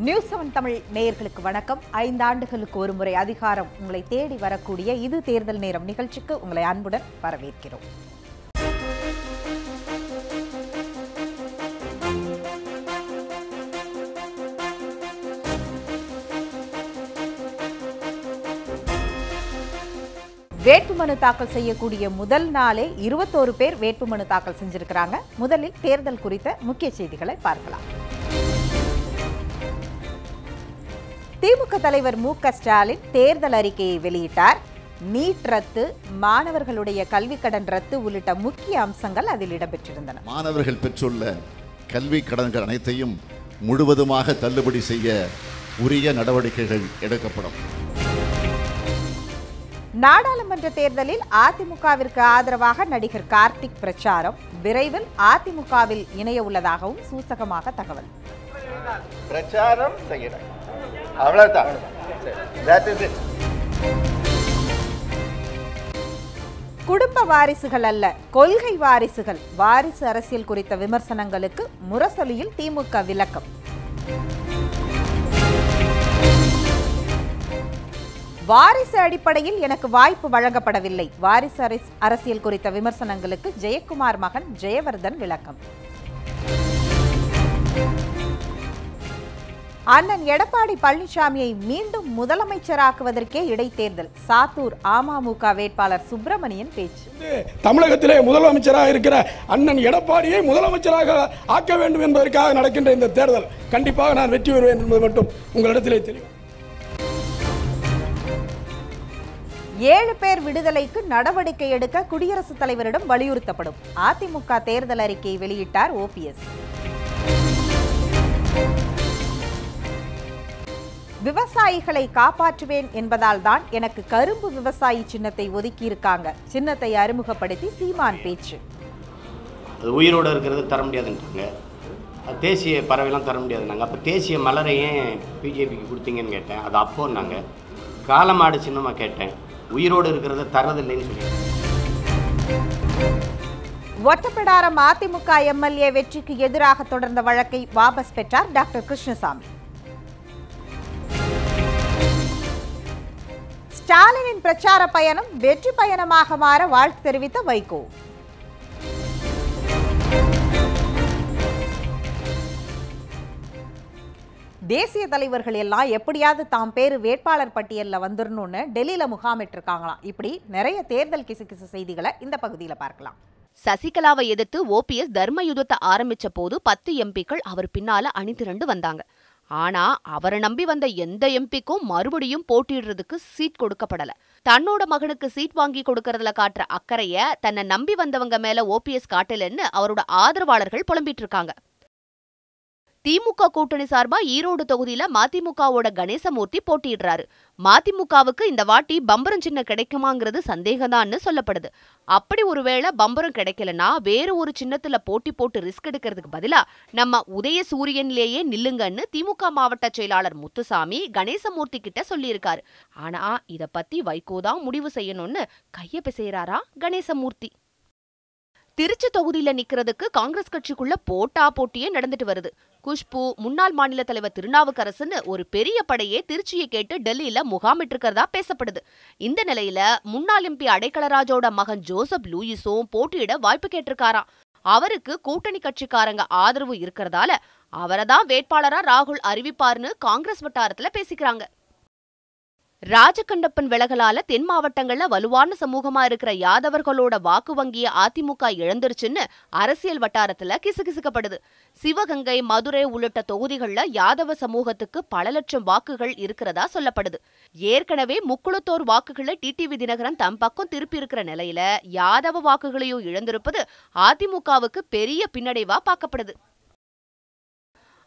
News 7 Tamil நேயர்களுக்கு வணக்கம். 5 ஆண்டுகளுக்கு ஒரு முறை அதிகாரம் உங்களை தேடி வரக்கூடிய இது தேர்தல் நேரம் நிகழ்ச்சிக்கு உங்களை அன்புடன் வரவேற்கிறோம். வேட்புமனு தாக்கல் செய்யக்கூடிய முதல் நாளே 21 பேர் வேட்புமனு தாக்கல் செஞ்சிருக்கிறாங்க. முதலில் தேர்தல் குறித்த முக்கிய செய்திகளை பார்க்கலாம். திமுக தலைவர் மு.க. ஸ்டாலின் தேர்தல் அறிக்கையை வெளியிட்டார். நீட் ரத்து, மாணவர்களுடைய கல்விக் கடன் ரத்து உள்ளிட்ட முக்கிய அம்சங்கள் அதில் இடம்பெற்றிருந்தன. மாணவர்கள் பெற்றுள்ள கல்விக் கடன்கள் அனைத்தையும் முழுவதுமாக தள்ளுபடி செய்ய உரிய நடவடிக்கைகள் எடுக்கப்படும். நாடாளுமன்ற தேர்தலில் அதிமுகவிற்கு ஆதரவாக நடிகர் கார்த்திக் பிரச்சாரம். விரைவில் அதிமுகவில் இணைய உள்ளதாகவும் சூசகமாக தகவல். பிரச்சாரம் செய்யறேன், அவ்வளவுதான். குடும்ப வாரிசுகள் அல்ல, கொள்கை வாரிசுகள். வாரிசு அரசியல் குறித்த விமர்சனங்களுக்கு முரசொலியில் திமுக விளக்கம். வாரிசு அடிப்படையில் எனக்கு வாய்ப்பு வழங்கப்படவில்லை. வாரிசு அரசியல் குறித்த விமர்சனங்களுக்கு ஜெயக்குமார் மகன் ஜெயவர்தன் விளக்கம். அண்ணன் எடப்பாடி பழனிசாமியை மீண்டும் முதலமைச்சராக்குவதற்கே இடைத்தேர்தல். சாத்தூர் அமமுக வேட்பாளர் சுப்பிரமணியன் பேச்சு. தமிழகத்திலே முதலமைச்சராக இருக்கிற அண்ணன் எடப்பாடியை முதலமைச்சராக ஆக்க வேண்டும் என்பதற்காக நடக்கின்ற இந்த தேர்தல் கண்டிப்பாக நான் வெற்றி பெறுவேன் என்பது மட்டும் உங்களிடத்திலே தெரியும். 7 பேர் விடுதலைக்கு நடவடிக்கை எடுக்க குடியரசுத் தலைவரிடம் வலியுறுத்தப்படும். அதிமுக தேர்தல் அறிக்கையை வெளியிட்டார் ஓபிஎஸ். விவசாயிகளை காப்பாற்றுவேன் என்பதால் தான் எனக்கு கரும்பு விவசாயி சின்னத்தை ஒதுக்கி இருக்காங்க. சின்னத்தை அறிமுகப்படுத்தி சீமான் பேச்சு. அது உயிரோடு இருக்கிறது தர முடியாதுன்றாங்க. தேசிய பறவைலாம் தர முடியாதுன்னாங்க. அப்போ தேசிய மலரையே பிஜேபிக்கு கொடுத்தீங்கன்னு கேட்டேன். அது அப்போன்னாங்க. காலமாடு சின்னமாக கேட்டேன். உயிரோடு இருக்கிறத தரதில்லைன்னு சொல்லி. ஒட்டப்பிடாரம் அதிமுக எம்எல்ஏ வெற்றிக்கு எதிராக தொடர்ந்த வழக்கை வாபஸ் பெற்றார் டாக்டர் கிருஷ்ணசாமி. ஸ்டாலினின் பிரச்சார பயணம் வெற்றி பயணமாக மாற வாழ்த்து தெரிவித்த வைகோ. தேசிய தலைவர்கள் எல்லாம் எப்படியாவது தாம் பேரு வேட்பாளர் பட்டியலில் வந்துடணும்னு டெல்லியில முகாமிட்டு இருக்காங்களாம். இப்படி நிறைய தேர்தல் கிசுகிசு செய்திகளை இந்த பகுதியில பார்க்கலாம். சசிகலாவை எதிர்த்து ஓபிஎஸ் தர்ம யுத்தத்தை ஆரம்பிச்ச போது 10 எம்பிக்கள் அவர் பின்னால அணிதிரண்டு வந்தாங்க. ஆனா அவரை நம்பி வந்த எந்த எம்பிக்கும் மறுபடியும் போட்டியிடுறதுக்கு சீட் கொடுக்கப்படல. தன்னோட மகனுக்கு சீட் வாங்கி கொடுக்கறதுல காட்டுற அக்கறைய தன்னை நம்பி வந்தவங்க மேல ஓபிஎஸ் காட்டலன்னு அவரோட ஆதரவாளர்கள் புலம்பிட்டு இருக்காங்க. திமுக கூட்டணி சார்பா ஈரோடு தொகுதியில மதிமுகவோட கணேசமூர்த்தி போட்டியிடுறாரு. மதிமுகவுக்கு இந்த வாட்டி பம்பரம் சின்ன கிடைக்குமாங்கிறது சந்தேகம்தான்னு சொல்லப்படுது. அப்படி ஒருவேளை பம்பரம் கிடைக்கலன்னா வேறு ஒரு சின்னத்துல போட்டி போட்டு ரிஸ்க் எடுக்கிறதுக்கு பதிலா நம்ம உதய சூரியன்லேயே நில்லுங்கன்னு திமுக மாவட்ட செயலாளர் முத்துசாமி கணேசமூர்த்தி கிட்ட சொல்லியிருக்காரு. ஆனா இத பத்தி வைகோதான் முடிவு செய்யணும்னு கைய பிசைறாரா கணேசமூர்த்தி. திருச்சி தொகுதியில நிக்கிறதுக்கு காங்கிரஸ் கட்சிக்குள்ள போட்டியே நடந்துட்டு வருது. குஷ்பு, முன்னாள் மாநில தலைவர் திருநாவுக்கரசுன்னு ஒரு பெரிய படையே திருச்சியை கேட்டு டெல்லியில முகாமிட்டு இருக்கிறதா பேசப்படுது. இந்த நிலையில முன்னாள் எம்பி அடைக்கலராஜோட மகன் ஜோசப் லூயிஸும் போட்டியிட வாய்ப்பு கேட்டிருக்காராம். அவருக்கு கூட்டணி கட்சிக்காரங்க ஆதரவு இருக்கிறதால அவரைதான் வேட்பாளரா ராகுல் அறிவிப்பார்னு காங்கிரஸ் வட்டாரத்துல பேசிக்கிறாங்க. ராஜகண்டப்பன் விலகலால தென் மாவட்டங்கள்ல வலுவான சமூகமா இருக்கிற யாதவர்களோட வாக்கு வங்கிய அதிமுக இழந்துருச்சுன்னு அரசியல் வட்டாரத்துல கிசுகிசுக்கப்படுது. சிவகங்கை, மதுரை உள்ளிட்ட தொகுதிகள்ல யாதவ சமூகத்துக்கு பல லட்சம் வாக்குகள் இருக்கிறதா சொல்லப்படுது. ஏற்கனவே முக்குளத்தோர் வாக்குகளை டிடிவி தினகரன் தம் பக்கம் திருப்பி இருக்கிற நிலையில யாதவ வாக்குகளையும் இழந்திருப்பது அதிமுகவுக்கு பெரிய பின்னடைவா பார்க்கப்படுது.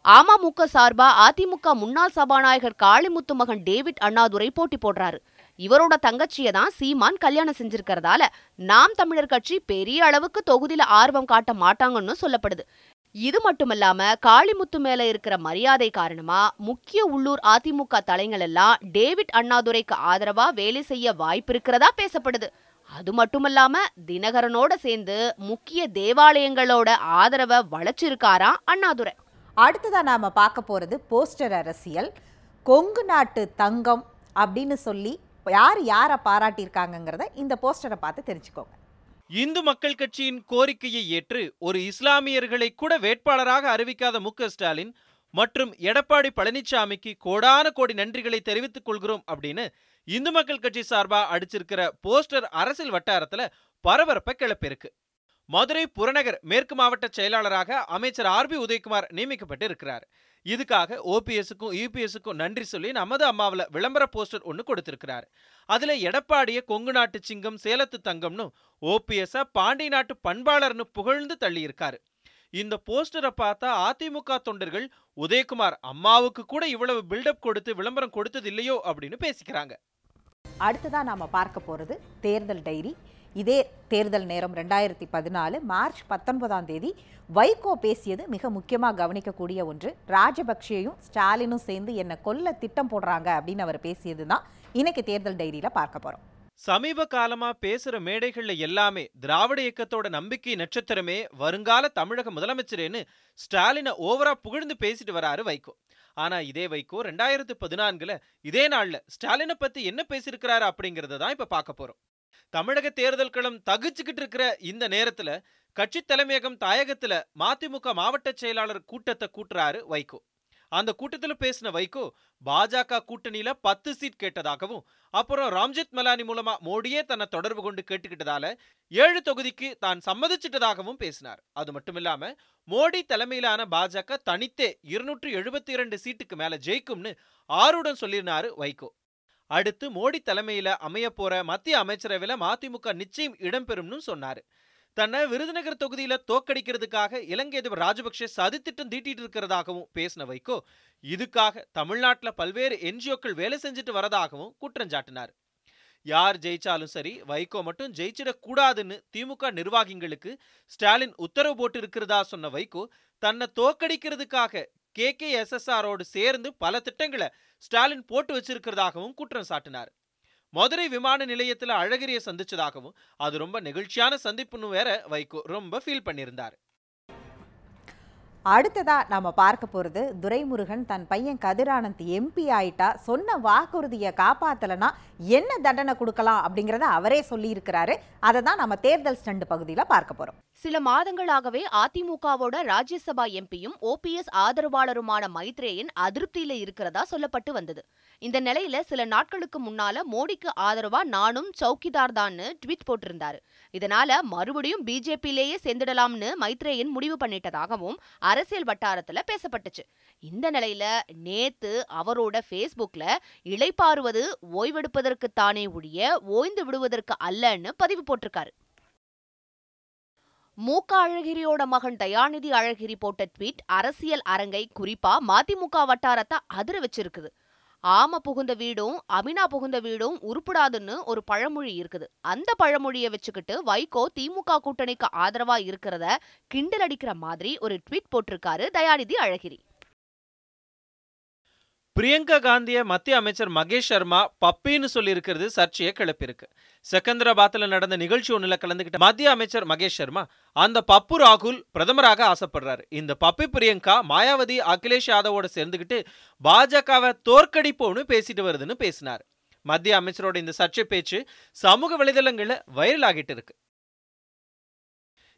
அமமுக சார்பா அதிமுக முன்னாள் சபாநாயகர் காளிமுத்து மகன் டேவிட் அண்ணாதுரை போட்டி போடுறாரு. இவரோட தங்கச்சியை தான் சீமான் கல்யாணம் செஞ்சிருக்கிறதால நாம் தமிழர் கட்சி பெரிய அளவுக்கு தொகுதியில ஆர்வம் காட்ட மாட்டாங்கன்னு சொல்லப்படுது. இது மட்டுமல்லாம காளிமுத்து மேல இருக்கிற மரியாதை காரணமா முக்கிய உள்ளூர் அதிமுக தலைங்கள் எல்லாம் டேவிட் அண்ணாதுரைக்கு ஆதரவா வேலை செய்ய வாய்ப்பு இருக்கிறதா பேசப்படுது. அது மட்டுமல்லாம தினகரனோட சேர்ந்து முக்கிய தேவாலயங்களோட ஆதரவை வளைச்சிருக்காராம் அண்ணாதுரை. அடுத்ததான் நாம பார்க்க போறது போஸ்டர் அரசியல். கொங்கு நாட்டு தங்கம் அப்படின்னு சொல்லி யார் யாரை பாராட்டியிருக்காங்கிறத இந்த போஸ்டரை பார்த்து தெரிஞ்சுக்கோங்க. இந்து மக்கள் கட்சியின் கோரிக்கையை ஏற்று ஒரு இஸ்லாமியர்களை கூட வேட்பாளராக அறிவிக்காத மு.க. ஸ்டாலின் மற்றும் எடப்பாடி பழனிசாமிக்கு கோடான கோடி நன்றிகளை தெரிவித்துக் கொள்கிறோம் அப்படின்னு இந்து மக்கள் கட்சி சார்பா அடிச்சிருக்கிற போஸ்டர் அரசியல் வட்டாரத்துல பரபரப்பை கிளப்பியிருக்கு. மதுரை புறநகர் மேற்கு மாவட்ட செயலாளராக அமைச்சர் ஆர்.பி. உதயகுமார் நியமிக்கப்பட்டு இருக்கிறார். இதுக்காக ஓபிஎஸ்க்கும் யூபிஎஸ்க்கும் நன்றி சொல்லி நமது அம்மாவில் விளம்பர போஸ்டர் ஒன்று கொடுத்திருக்கிறார். அதுல எடப்பாடிய கொங்கு நாட்டு சிங்கம் சேலத்து தங்கம்னு ஓபிஎஸ் பாண்டி நாட்டு பண்பாளர்னு புகழ்ந்து தள்ளி இருக்காரு. இந்த போஸ்டரை பார்த்தா அதிமுக தொண்டர்கள் உதயகுமார் அம்மாவுக்கு கூட இவ்வளவு பில்டப் கொடுத்து விளம்பரம் கொடுத்தது இல்லையோ அப்படின்னு பேசிக்கிறாங்க. அடுத்ததான் நாம பார்க்க போறது தேர்தல் டைரி. இதே தேர்தல் நேரம் 2014 மார்ச் 19ஆம் தேதி வைகோ பேசியது மிக முக்கியமாக கவனிக்கக்கூடிய ஒன்று. ராஜபக்சேயும் ஸ்டாலினும் சேர்ந்து என்ன கொல்ல திட்டம் போடுறாங்க அப்படின்னு அவர் பேசியது தான் இன்னைக்கு தேர்தல் டைரியில பார்க்க போறோம். சமீப காலமா பேசுற மேடைகள்ல எல்லாமே திராவிட இயக்கத்தோட நம்பிக்கை நட்சத்திரமே வருங்கால தமிழக முதலமைச்சரேன்னு ஸ்டாலினை ஓவரா புகழ்ந்து பேசிட்டு வராரு வைகோ. ஆனா இதே வைகோ 2014 இதே நாள்ல ஸ்டாலினை பத்தி என்ன பேசியிருக்கிறாரு அப்படிங்கறத தான் இப்ப பார்க்க போறோம். தமிழக தேர்தல் களம் தகுச்சுக்கிட்டு இருக்கிற இந்த நேரத்துல கட்சி தலைமையகம் தாயகத்துல மதிமுக மாவட்ட செயலாளர் கூட்டத்தை கூட்டுறாரு வைகோ. அந்த கூட்டத்துல பேசின வைகோ பாஜக கூட்டணியில 10 சீட் கேட்டதாகவும் அப்புறம் ராம்ஜெத் மலானி மூலமா மோடியே தன்னை தொடர்பு கொண்டு கேட்டுக்கிட்டதால 7 தொகுதிக்கு தான் சம்மதிச்சிட்டதாகவும் பேசினார். அது மட்டும் இல்லாம மோடி தலைமையிலான பாஜக தனித்தே 272 சீட்டுக்கு மேல ஜெயிக்கும்னு ஆருடன் சொல்லியிருந்தாரு வைகோ. அடுத்து மோடி தலைமையில அமைய போற மத்திய அமைச்சரவையில மதிமுக நிச்சயம் இடம்பெறும்னு சொன்னாரு. தன்னை விருதுநகர் தொகுதியில தோக்கடிக்கிறதுக்காக இலங்கை அதிபர் ராஜபக்சே சதித்திட்டம் தீட்டிட்டு இருக்கிறதாகவும் பேசின வைகோ இதுக்காக தமிழ்நாட்டுல பல்வேறு என்ஜிஓக்கள் வேலை செஞ்சுட்டு வரதாகவும் குற்றஞ்சாட்டினார். யார் ஜெயிச்சாலும் சரி வைகோ மட்டும் ஜெயிச்சிடக்கூடாதுன்னு திமுக நிர்வாகிகளுக்கு ஸ்டாலின் உத்தரவு போட்டு இருக்கிறதா சொன்ன வைகோ தன்னை தோக்கடிக்கிறதுக்காக KKSSRோடு சேர்ந்து பல திட்டங்களை ஸ்டாலின் போட்டு வச்சிருக்கிறதாகவும் குற்றம் சாட்டினார். மதுரை விமான நிலையத்தில் அழகிரியை சந்திச்சதாகவும் அது ரொம்ப நெகிழ்ச்சியான சந்திப்புன்னு வேற வைகோ ரொம்ப ஃபீல் பண்ணியிருந்தார். அடுத்ததா நாம பார்க்க போறது துரைமுருகன் தன் பையன் கதிரானந்த் MP ஆயிட்டா சொன்ன வாக்குறுதியை காப்பாத்தலனா என்ன தண்டனை கொடுக்கலாம் அப்படிங்கறத அவரே சொல்லி இருக்கிறாரு. அதை தான் நம்ம தேர்தல் ஸ்டண்ட் பகுதியில பார்க்க போறோம். சில மாதங்களாகவே அதிமுகவோட ராஜ்யசபா எம்பியும் OPS ஆதரவாளருமான மைத்ரேயன் அதிருப்தியில இருக்கிறதா சொல்லப்பட்டு வந்தது. இந்த நிலையில சில நாட்களுக்கு முன்னால மோடிக்கு ஆதரவா நானும் சௌக்கிதார் தான்னு ட்வீட் போட்டிருந்தாரு. இதனால மறுபடியும் பிஜேபியிலேயே சேர்ந்துடலாம்னு மைத்ரேயன் முடிவு பண்ணிட்டதாகவும் அரசியல் வட்டாரத்துல பேசப்பட்டுச்சு. இந்த நிலையில நேத்து அவரோட ஃபேஸ்புக்ல இளைப்பாறுவது ஓய்வெடுப்பதற்கு தானே ஒழிய ஓய்ந்து விடுவதற்கு அல்லன்னு பதிவு போட்டிருக்காரு. மு.க. அழகிரியோட மகன் தயாநிதி அழகிரி போட்ட ட்வீட் அரசியல் அரங்கை குறிப்பா மதிமுக வட்டாரத்தை அதிர வச்சிருக்குது. ஆம புகுந்த வீடும் அமினா புகுந்த வீடும் உருப்படாதுன்னு ஒரு பழமொழி இருக்குது. அந்த பழமொழியை வச்சுக்கிட்டு வைகோ திமுக கூட்டணிக்கு ஆதரவா இருக்கிறத கிண்டல் அடிக்கிற மாதிரி ஒரு ட்வீட் போட்டிருக்காரு தயாநிதி அழகிரி. பிரியங்கா காந்திய மத்திய அமைச்சர் மகேஷ் சர்மா பப்பின்னு சொல்லி இருக்கிறது சர்ச்சையை கிளப்பியிருக்கு. செகந்திராபாத்ல நடந்த நிகழ்ச்சி ஒன்றில் கலந்துகிட்ட மத்திய அமைச்சர் மகேஷ் சர்மா அந்த பப்பு ராகுல் பிரதமராக ஆசைப்படுறாரு. இந்த பப்பி பிரியங்கா மாயாவதி அகிலேஷ் யாதவோட சேர்ந்துகிட்டு பாஜகவை தோற்கடிப்போன்னு பேசிட்டு வருதுன்னு பேசினார். மத்திய அமைச்சரோட இந்த சர்ச்சை பேச்சு சமூக வலைதளங்கள்ல வைரல் ஆகிட்டு இருக்கு.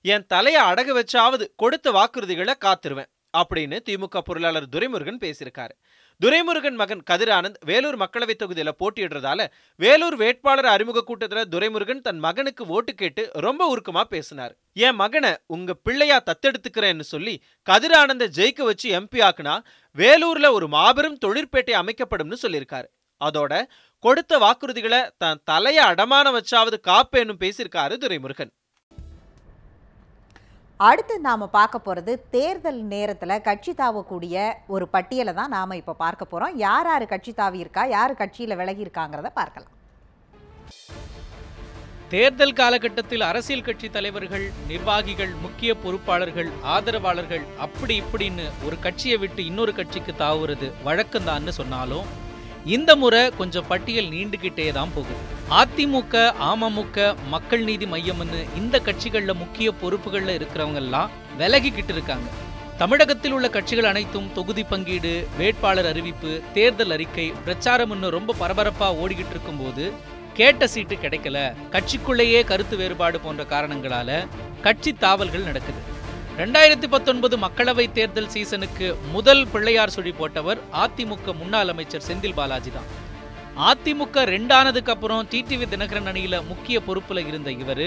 என் தலையை அடகு வச்சாவது கொடுத்த வாக்குறுதிகளை காத்துருவேன் அப்படின்னு திமுக பொருளாளர் துரைமுருகன் பேசியிருக்காரு. துரைமுருகன் மகன் கதிரானந்த் வேலூர் மக்களவை தொகுதியில போட்டியிடுறதால வேலூர் வேட்பாளர் அறிமுக கூட்டத்துல துரைமுருகன் தன் மகனுக்கு ஓட்டு கேட்டு ரொம்ப உருக்கமா பேசினார். என் மகனை உங்க பிள்ளையா தத்தெடுத்துக்கிறேன்னு சொல்லி கதிரானந்த ஜெயிக்க வச்சு MP ஆக்குனா வேலூர்ல ஒரு மாபெரும் தொழிற்பேட்டை அமைக்கப்படும்னு சொல்லியிருக்காரு. அதோட கொடுத்த வாக்குறுதிகளை தன் தலைய அடமான வச்சாவது காப்பேன்னு பேசியிருக்காரு துரைமுருகன். அடுத்து நாம பார்க்க போறது தேர்தல் நேரத்துல கட்சி தாவக்கூடிய ஒரு பட்டியலை தான் நாம இப்ப பார்க்க போறோம். யார் யாரு கட்சி தாவி இருக்கா, யாரு கட்சியில விலகி இருக்காங்கிறத பார்க்கலாம். தேர்தல் காலகட்டத்தில் அரசியல் கட்சி தலைவர்கள், நிர்வாகிகள், முக்கிய பொறுப்பாளர்கள், ஆதரவாளர்கள் அப்படி இப்படின்னு ஒரு கட்சியை விட்டு இன்னொரு கட்சிக்கு தாவுறது வழக்கம்தான்னு சொன்னாலும் இந்த முறை கொஞ்சம் பட்டியல் நீண்டுகிட்டே தான் போகுது. அதிமுக, அமமுக, மக்கள் நீதி மையம்னு இந்த கட்சிகள்ல முக்கிய பொறுப்புகள்ல இருக்கிறவங்க எல்லாம் விலகிக்கிட்டு இருக்காங்க. தமிழகத்தில் உள்ள கட்சிகள் அனைத்தும் தொகுதி பங்கீடு, வேட்பாளர் அறிவிப்பு, தேர்தல் அறிக்கை, பிரச்சாரம் இன்னும் ரொம்ப பரபரப்பா ஓடிக்கிட்டு இருக்கும்போது கேட்ட சீட்டு கிடைக்கல, கட்சிக்குள்ளேயே கருத்து வேறுபாடு போன்ற காரணங்களால கட்சி தாவல்கள் நடக்குது. 2019 மக்களவை தேர்தல் சீசனுக்கு முதல் பிள்ளையார் சுழி போட்டவர் அதிமுக முன்னாள் அமைச்சர் செந்தில் பாலாஜி தான். அதிமுக 2 ஆனதுக்கு அப்புறம் டிடிவி தினகரன் அணியில முக்கிய பொறுப்புல இருந்த இவர்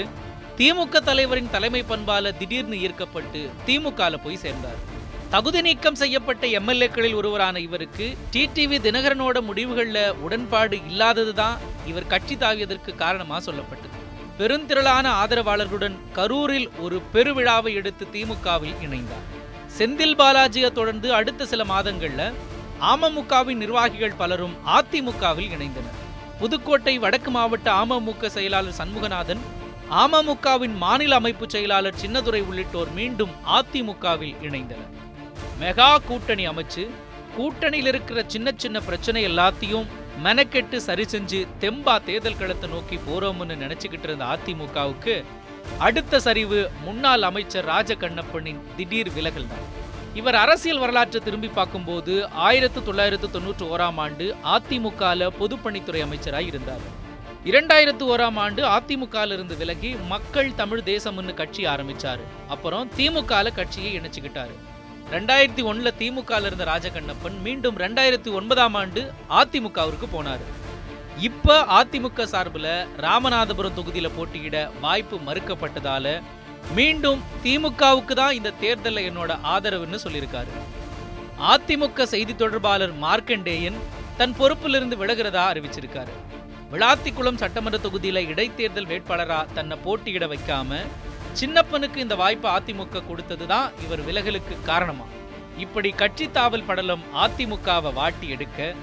திமுக தலைவரின் தலைமை பண்பால திடீர்னு ஈர்க்கப்பட்டு திமுகல போய் சேர்ந்தார். தகுதி நீக்கம் செய்யப்பட்ட எம்எல்ஏக்களில் ஒருவரான இவருக்கு டிடிவி தினகரனோட முடிவுகள்ல உடன்பாடு இல்லாததுதான் இவர் கட்சி தாவியதற்கு காரணமா சொல்லப்பட்டது. பெருந்திரளான ஆதரவாளர்களுடன் கரூரில் ஒரு பெருவிழாவை எடுத்து திமுகவில் இணைந்தார். செந்தில் பாலாஜியை தொடர்ந்து அடுத்த சில மாதங்கள்ல அமமுகவின் நிர்வாகிகள் பலரும் அதிமுகவில் இணைந்தனர். புதுக்கோட்டை வடக்கு மாவட்ட அமமுக செயலாளர் சண்முகநாதன், அமமுகவின் மாநில அமைப்பு செயலாளர் சின்னதுரை உள்ளிட்டோர் மீண்டும் அதிமுகவில் இணைந்தனர். மெகா கூட்டணி அமைச்சு கூட்டணியில் இருக்கிற சின்ன சின்ன பிரச்சனை எல்லாத்தையும் மெனக்கெட்டு சரி செஞ்சு தெம்பா தேர்தல் களத்தை நோக்கி போறோம்னு நினைச்சுக்கிட்டு இருந்த அதிமுகவுக்கு அடுத்த சரிவு முன்னாள் அமைச்சர் ராஜகண்ணப்பனின் திடீர் விலகல் தான். இவர் அரசியல் வரலாற்றை திரும்பி பார்க்கும்போது 1991ஆம் ஆண்டு அதிமுகல பொதுப்பணித்துறை அமைச்சராக இருந்தார். 2001ஆம் ஆண்டு அதிமுகல இருந்து விலகி மக்கள் தமிழ் தேசம்னு கட்சி ஆரம்பிச்சாரு. அப்புறம் திமுகல கட்சியை இணைச்சுக்கிட்டாரு. 2001 திமுகல இருந்த ராஜகண்ணப்பன் மீண்டும் 2009ஆம் ஆண்டு அதிமுகவிற்கு போனாரு. இப்ப அதிமுக சார்பில் ராமநாதபுரம் தொகுதியில போட்டியிட வாய்ப்பு மறுக்கப்பட்டதால மீண்டும் திமுகவுக்கு தான் இந்த தேர்தலில் என்னோட ஆதரவுன்னு சொல்லியிருக்காரு. அதிமுக செய்தி தொடர்பாளர் மார்க்கண்டேயன் தன் பொறுப்பிலிருந்து விலகிறதா அறிவிச்சிருக்காரு. விளாத்திக்குளம் சட்டமன்ற தொகுதியில இடைத்தேர்தல் வேட்பாளரா தன்னை போட்டியிட வைக்காம சின்னப்பனுக்கு இந்த வாய்ப்பு அதிமுக கொடுத்ததுதான் இவர் விலகலுக்கு காரணமா. இப்படி கட்சி தாவல் படலம் அதிமுகவை வாட்டி எடுக்க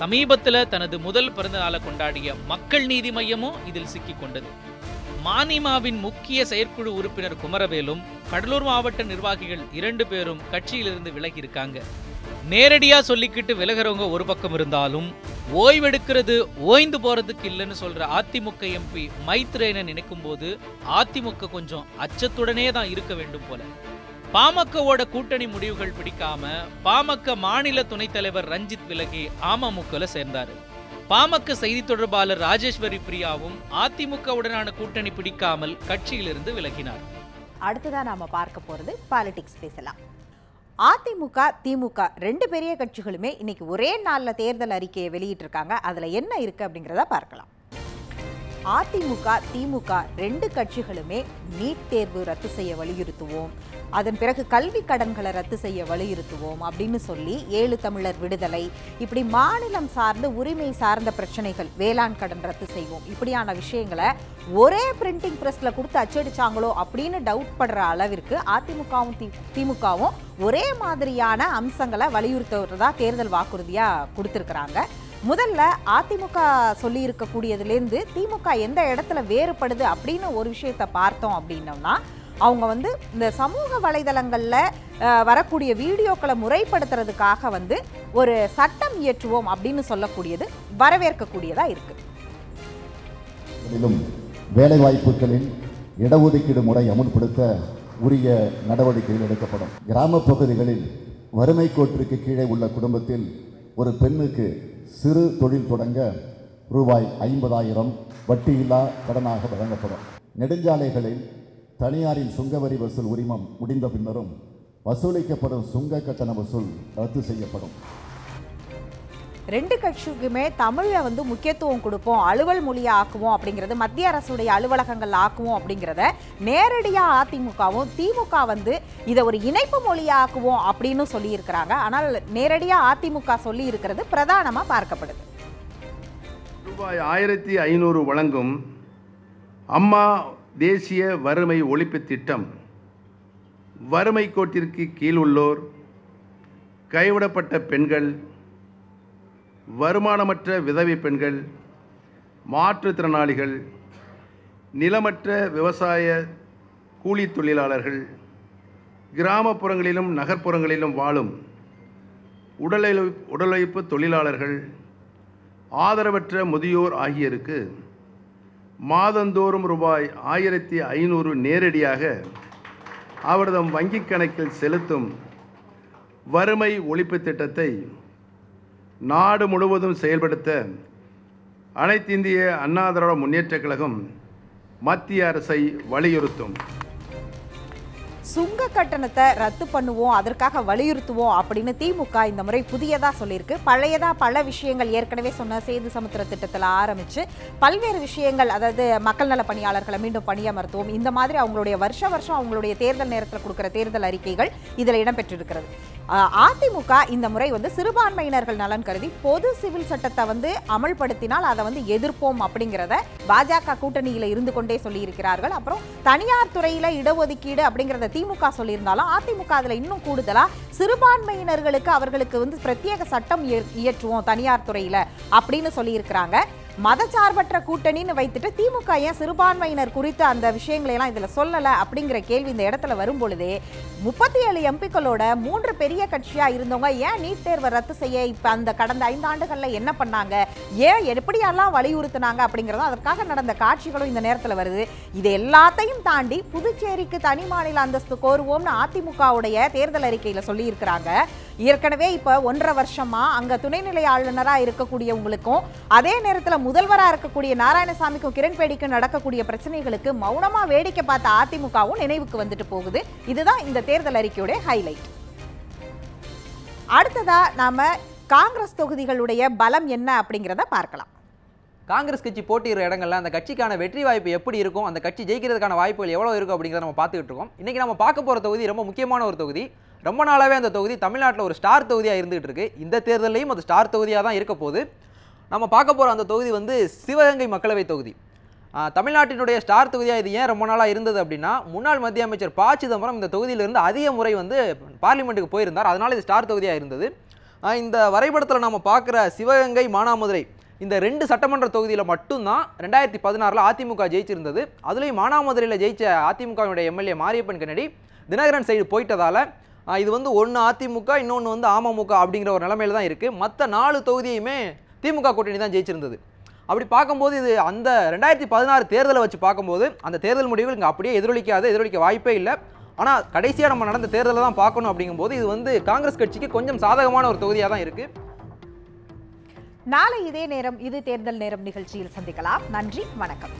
சமீபத்துல தனது முதல் பிறந்த நாளை கொண்டாடிய மக்கள் நீதி மையமும் இதில் சிக்கி கொண்டது. மானிமாவின் முக்கிய செயற்குழு உறுப்பினர் குமரவேலும் கடலூர் மாவட்ட நிர்வாகிகள் 2 பேரும் கட்சியிலிருந்து விலகி இருக்காங்க. நேரடியா சொல்லிக்கிட்டு விலகிறவங்க ஒரு பக்கம் இருந்தாலும் ஓய்வெடுக்கிறது ஓய்ந்து போறதுக்கு இல்லைன்னு சொல்ற அதிமுக எம்பி மைத்ரேயனை நினைக்கும் போது அதிமுக கொஞ்சம் அச்சத்துடனே தான் இருக்க வேண்டும் போல. பாமகவோட கூட்டணி முடிவுகள் பிடிக்காம பாமக மாநில துணைத் தலைவர் ரஞ்சித் விலகி அமமுகல சேர்ந்தாரு. பாமக செய்தி தொடர்பாளர் ராஜேஸ்வரி பிரியாவும் அதிமுகவுடனான கூட்டணி பிடிக்காமல் கட்சியிலிருந்து விலகினார். அடுத்ததா நாம பார்க்க போறது பாலிடிக்ஸ் பேசலாம். அதிமுக திமுக 2 பெரிய கட்சிகளுமே இன்னைக்கு ஒரே நாள்ல தேர்தல் அறிக்கையை வெளியிட்டிருக்காங்க. அதுல என்ன இருக்கு அப்படிங்கிறத பார்க்கலாம். அதிமுக திமுக 2 கட்சிகளுமே நீட் தேர்வு ரத்து செய்ய வலியுறுத்துவோம், அதன் பிறகு கல்வி கடன்களை ரத்து செய்ய வலியுறுத்துவோம் அப்படின்னு சொல்லி 7 தமிழர் விடுதலை, இப்படி மாநிலம் சார்ந்த உரிமை சார்ந்த பிரச்சனைகள், வேளாண் கடன் ரத்து செய்வோம், இப்படியான விஷயங்களை ஒரே பிரிண்டிங் பிரஸ்ல கொடுத்து அச்சடிச்சாங்களோ அப்படின்னு டவுட் படுற அளவிற்கு அதிமுகவும் திமுகவும் ஒரே மாதிரியான அம்சங்களை வலியுறுத்துறதா தேர்தல் வாக்குறுதியா கொடுத்திருக்கிறாங்க. முதல்ல அதிமுக சொல்லி இருக்கக்கூடியதுலேருந்து திமுக எந்த இடத்துல வேறுபடுது அப்படின்னு ஒரு விஷயத்தை பார்த்தோம் அப்படின்னோம்னா, அவங்க இந்த சமூக வலைதளங்களில் வரக்கூடிய வீடியோக்களை முறைப்படுத்துறதுக்காக ஒரு சட்டம் இயற்றுவோம் அப்படின்னு சொல்லக்கூடியது வரவேற்கக்கூடியதாக இருக்கு. வேலை வாய்ப்புகளில் இடஒதுக்கீடு முறை அமுல்படுத்த உரிய நடவடிக்கைகள் எடுக்கப்படும். கிராம பகுதிகளில் வறுமை கோட்டிற்கு கீழே உள்ள குடும்பத்தில் ஒரு பெண்ணுக்கு சிறு தொழில் தொடங்க ரூபாய் 50,000 வட்டியில்லா கடனாக வழங்கப்படும். நெடுஞ்சாலைகளில் தனியாரின் சுங்கவரி வசூல் உரிமம் முடிந்த பின்னரும் வசூலிக்கப்படும் சுங்க கட்டண வசூல் ரத்து செய்யப்படும். 2 கட்சிக்குமே தமிழை முக்கியத்துவம் கொடுப்போம், அலுவல் மொழியை ஆக்குவோம் அப்படிங்கிறது, மத்திய அரசுடைய அலுவலகங்கள் ஆக்குவோம் அப்படிங்கிறத நேரடியாக அதிமுகவும் திமுக இதை ஒரு இணைப்பு மொழியை ஆக்குவோம் அப்படின்னு சொல்லியிருக்கிறாங்க. ஆனால் நேரடியாக அதிமுக சொல்லி இருக்கிறது பிரதானமாக பார்க்கப்படுது. ரூபாய் 1500 வழங்கும் அம்மா தேசிய வறுமை ஒழிப்பு திட்டம் வறுமை கோட்டிற்கு கீழ் உள்ளோர், கைவிடப்பட்ட பெண்கள், வருமானமற்ற விதவை பெண்கள், மாற்றுத்திறனாளிகள், நிலமற்ற விவசாய கூலி தொழிலாளர்கள், கிராமப்புறங்களிலும் நகர்ப்புறங்களிலும் வாழும் உடலுழைப்பு தொழிலாளர்கள், ஆதரவற்ற முதியோர் ஆகியோருக்கு மாதந்தோறும் ரூபாய் 1500 நேரடியாக அவரது வங்கிக் கணக்கில் செலுத்தும் வறுமை ஒழிப்பு திட்டத்தை நாடு முழுவதும் செயல்படுத்த அனைத்து இந்திய அண்ணா திராவிட முன்னேற்றக் கழகம் மத்திய அரசை வலியுறுத்தும். சுங்க கட்டணத்தை ரத்து பண்ணுவோம், அதற்காக வலியுறுத்துவோம் அப்படின்னு திமுக இந்த முறை புதியதா சொல்லியிருக்கு. பழையதா பல விஷயங்கள் ஏற்கனவே சொன்ன சேது சமுத்திர திட்டத்தில் ஆரம்பிச்சு பல்வேறு விஷயங்கள், அதாவது மக்கள் நல பணியாளர்களை மீண்டும் பணியமர்த்துவோம், இந்த மாதிரி அவங்களுடைய வருஷம் அவங்களுடைய தேர்தல் நேரத்தில் கொடுக்கிற தேர்தல் அறிக்கைகள் இதில் இடம்பெற்றிருக்கிறது. அதிமுக இந்த முறை சிறுபான்மையினர்கள் நலன் கருதி பொது சிவில் சட்டத்தை அமல்படுத்தினால் அதை எதிர்ப்போம் அப்படிங்கிறத பாஜக கூட்டணியில இருந்து கொண்டே சொல்லியிருக்கிறார்கள். அப்புறம் தனியார் துறையில இடஒதுக்கீடு அப்படிங்கிறத திமுக சொல்லியிருந்தாலும் அதிமுக அதுல இன்னும் கூடுதலா சிறுபான்மையினர்களுக்கு அவர்களுக்கு பிரத்யேக சட்டம் இயற்றுவோம் தனியார் துறையில அப்படின்னு சொல்லியிருக்கிறாங்க. மதச்சார்பற்ற கூட்டணின்னு வைத்துட்டு திமுக ஏன் சிறுபான்மையினர் குறித்து அந்த விஷயங்களை எல்லாம் இதுல சொல்லல அப்படிங்கிற கேள்வி இந்த இடத்துல வரும் பொழுதே 37 எம்பிக்களோட 3 பெரிய கட்சியா இருந்தவங்க ஏன் நீட் தேர்வை ரத்து செய்ய இப்ப அந்த கடந்த 5 ஆண்டுகள்ல என்ன பண்ணாங்க, ஏன் எப்படியெல்லாம் வலியுறுத்தினாங்க அப்படிங்கறதும் அதற்காக நடந்த காட்சிகளும் இந்த நேரத்துல வருது. இது எல்லாத்தையும் தாண்டி புதுச்சேரிக்கு தனி மாநில அந்தஸ்து கோருவோம்னு அதிமுகவுடைய தேர்தல் அறிக்கையில சொல்லி இருக்கிறாங்க. ஏற்கனவே இப்ப 1.5 வருஷமா அங்க துணைநிலை ஆளுநரா இருக்கக்கூடியவங்களுக்கும் அதே நேரத்துல முதல்வரா இருக்கக்கூடிய நாராயணசாமிக்கும் கிரண்பேடிக்கும் நடக்கக்கூடிய பிரச்சனைகளுக்கு மௌனமா வேடிக்கை பார்த்த அதிமுகவும் நினைவுக்கு வந்துட்டு போகுது. இதுதான் இந்த தேர்தல் அறிக்கையுடைய ஹைலைட். அடுத்ததா நாம காங்கிரஸ் தொகுதிகளுடைய பலம் என்ன அப்படிங்கிறத பார்க்கலாம். காங்கிரஸ் கட்சி போட்டியிடுற இடங்கள்ல அந்த கட்சிக்கான வெற்றி வாய்ப்பு எப்படி இருக்கும், அந்த கட்சி ஜெயிக்கிறதுக்கான வாய்ப்புகள் எவ்வளவு இருக்கும் அப்படிங்கிறத நம்ம பார்த்துக்கிட்டு இருக்கோம். இன்னைக்கு நம்ம பார்க்க போற தொகுதி ரொம்ப முக்கியமான ஒரு தொகுதி. ரொம்ப நாளாவே அந்த தொகுதி தமிழ்நாட்டில் ஒரு ஸ்டார் தொகுதியாக இருந்துகிட்டு இருக்கு. இந்த தேர்தலையும் அது ஸ்டார் தொகுதியாக தான் இருக்க போகுது. நம்ம பார்க்க போகிற அந்த தொகுதி சிவகங்கை மக்களவை தொகுதி. தமிழ்நாட்டினுடைய ஸ்டார் தொகுதியாக இது ஏன் ரொம்ப நாளாக இருந்தது அப்படின்னா, முன்னாள் மத்திய அமைச்சர் ப. சிதம்பரம் இந்த தொகுதியிலிருந்து அதிக முறை பார்லிமெண்ட்டுக்கு போயிருந்தார். அதனால இது ஸ்டார் தொகுதியாக இருந்தது. இந்த வரைபடத்தில் நம்ம பார்க்குற சிவகங்கை, மானாமதுரை இந்த 2 சட்டமன்ற தொகுதியில் மட்டும்தான் 2016 அதிமுக ஜெயிச்சிருந்தது. அதுலேயும் மானாமதுரையில் ஜெயிச்ச அதிமுகவுடைய எம்எல்ஏ மாரியப்பன் கென்னடி தினகரன் சைடு போயிட்டதால இது ஒன்று அதிமுக, இன்னொன்று அமமுக அப்படிங்கிற ஒரு நிலைமையில தான் இருக்குது. மற்ற 4 தொகுதியுமே திமுக கூட்டணி தான் ஜெயிச்சிருந்தது. அப்படி பார்க்கும்போது இது அந்த 2016 தேர்தலை வச்சு பார்க்கும்போது அந்த தேர்தல் முடிவுகள் இங்கே அப்படியே எதிரொலிக்க வாய்ப்பே இல்லை. ஆனால் கடைசியாக நம்ம நடந்த தேர்தலை தான் பார்க்கணும் அப்படிங்கும்போது இது காங்கிரஸ் கட்சிக்கு கொஞ்சம் சாதகமான ஒரு தொகுதியாக தான் இருக்குது. நாளை இதே நேரம் இது தேர்தல் நேரம் நிகழ்ச்சியில் சந்திக்கலாம். நன்றி, வணக்கம்.